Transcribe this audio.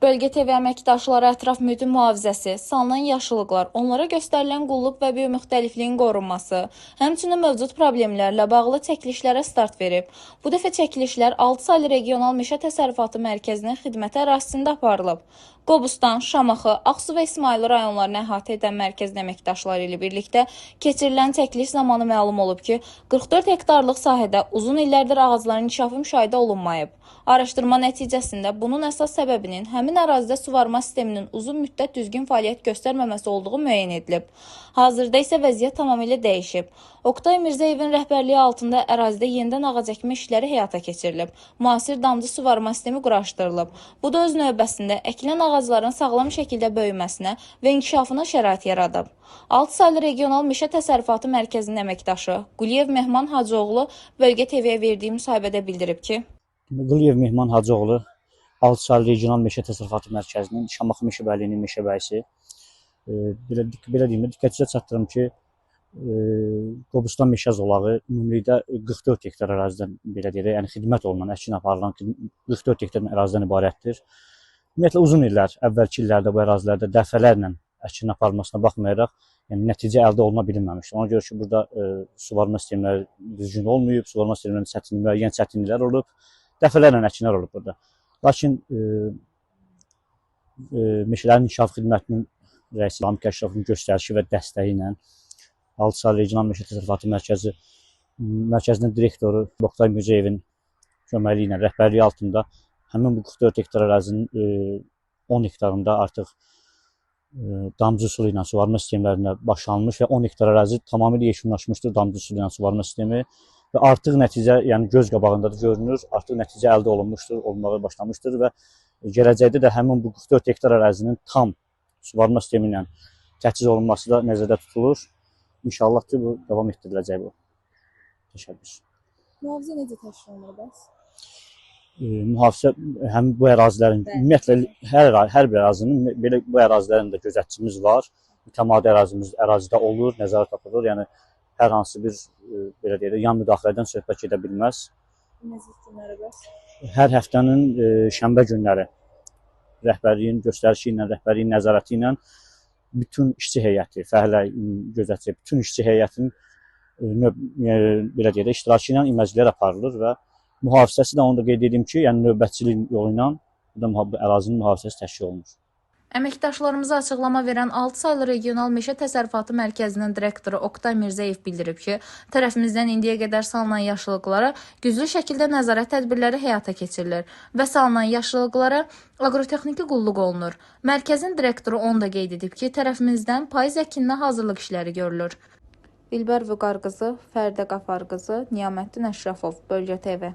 Bölgə TV əməkdaşları ətraf mühitin mühafizəsi, salınan yaşıllıqlar, onlara göstərilən qulluq və biomüxtəlifliyin qorunması, həmçinin mövcud problemlərlə bağlı çəkilişlərə start verib. Bu dəfə çəkilişlər 6 saylı regional meşə təsərrüfatı mərkəzinin xidməti ərazisində aparılıb. Qobustan, Şamaxı, Ağsu və İsmayılı rayonlarını əhatə edən mərkəzin əməkdaşları ilə birlikdə keçirilən çəkiliş zamanı məlum olub ki, 44 hektarlıq sahədə uzun illərdir ağacların inkişafı müşahidə olunmayıb. Araşdırma nəticəsində bunun əsas səbəbinin həmin ərazidə suvarma sisteminin uzun müddət düzgün fəaliyyət göstərməməsi olduğu müəyyən edilib. Hazırda isə vəziyyət tamamilə dəyişib. Oqtay Mirzəyevin rəhbərliyi altında ərazidə yenidən ağac əkmə işləri həyata keçirilib. Müasir damcı suvarma sistemi quraşdırılıb. Bu da öz növbəsində əkilən ağacların sağlam şəkildə böyüməsinə və inkişafına şərait yaradıb. 6 saylı regional meşə təsərrüfatı mərkəzinin əməkdaşı Quliyev Mehman Hacıoğlu Bölgə TV-yə verdiyi müsahibədə bildirib ki, Quliyev Mehman Hacıoğlu 6 saylı regional meşə təsərrüfatı mərkəzinin Şamaxı meşəbəyiliyinin meşəbəyisi. Belə deyim, diqqətinizə çatdırım ki, Qobustan meşə zolağı ümumilikdə 44 hektar ərazidən belə deyək, yəni xidmət olunan, əkin aparılan 44 hektar ərazidən ibarətdir. Ümumiyyətlə uzun illər, əvvəlki illərdə bu ərazilərdə dəfələrlə əkin aparılmasına baxmayaraq, yəni nəticə əldə oluna bilinməmişdir. Ona görə ki, burada suvarma sistemləri düzgün olmayıb, suvarma sistemlərinin müəyyən çətinliklər olub, dəfələrlə əkinlər olub burada. Lakin meşələrin inkişaf xidmətinin rəisi Lamik Əşrafın göstərişi və dəstəyi ilə 6 saylı regional meşə təsərrüfatı mərkəzinin direktoru Oqtay Mirzəyevin köməkliyi ilə rəhbərliyi altında həmin bu 44 hektar ərazinin 10 hektarında artıq damcı sulu ilə suvarma sistemlərinə başlanmış və 10 hektar ərazi tamamilə yekunlaşmışdır damcı sulu ilə suvarma sistemi və artıq nəticə, yəni göz qabağında da görünür, artıq nəticə əldə olunmuşdur, olmağa başlamışdır və gələcəkdə də həmin bu 44 hektar ərazinin tam suvarma sistemi ilə təchiz olunması da nəzərdə tutulur. İnşallah ki, bu davam etdiriləcək bu təşəbbüs. mühafizə necə təşkil olunur bəs? Mühafizə həm bu ərazilərin, ümumiyyətlə hər bir ərazinin, belə bu ərazilərin də gözətçimiz var. Mütəmadi ərazidə olur, nəzarət aparılır. Yəni hər hansı bir belə deyək, yan müdaxilədən söhbət gedə bilməz. Necə günləri bəs? Hər həftənin şənbə günləri rəhbərliyin göstərişi ilə, rəhbərliyin nəzarəti ilə bütün işçi heyəti, fəhlə gözətçi, bütün işçi heyətinin belə deyək, iştirakı ilə iməclər aparılır və mühafizəsi də onu da qeyd edeyim ki, yəni növbətçilik yolu ilə ərazinin mühafizəsi təşkil olunur. Əməkdaşlarımıza açıqlama verən 6 saylı regional meşə təsərrüfatı mərkəzinin direktoru Oqtay Mirzəyev bildirib ki, tərəfimizdən indiyə qədər salınan yaşıllıqlara güclü şəkildə nəzarət tədbirləri həyata keçirilir və salınan yaşıllıqlara aqrotexniki qulluq olunur. Mərkəzin direktoru onu da qeyd edib ki, tərəfimizdən payız əkininə hazırlıq işləri görülür. Dilbər Vüqar qızı, Fərdə Qafar qızı, Niyaməddin Əşrafov, Bölgə TV.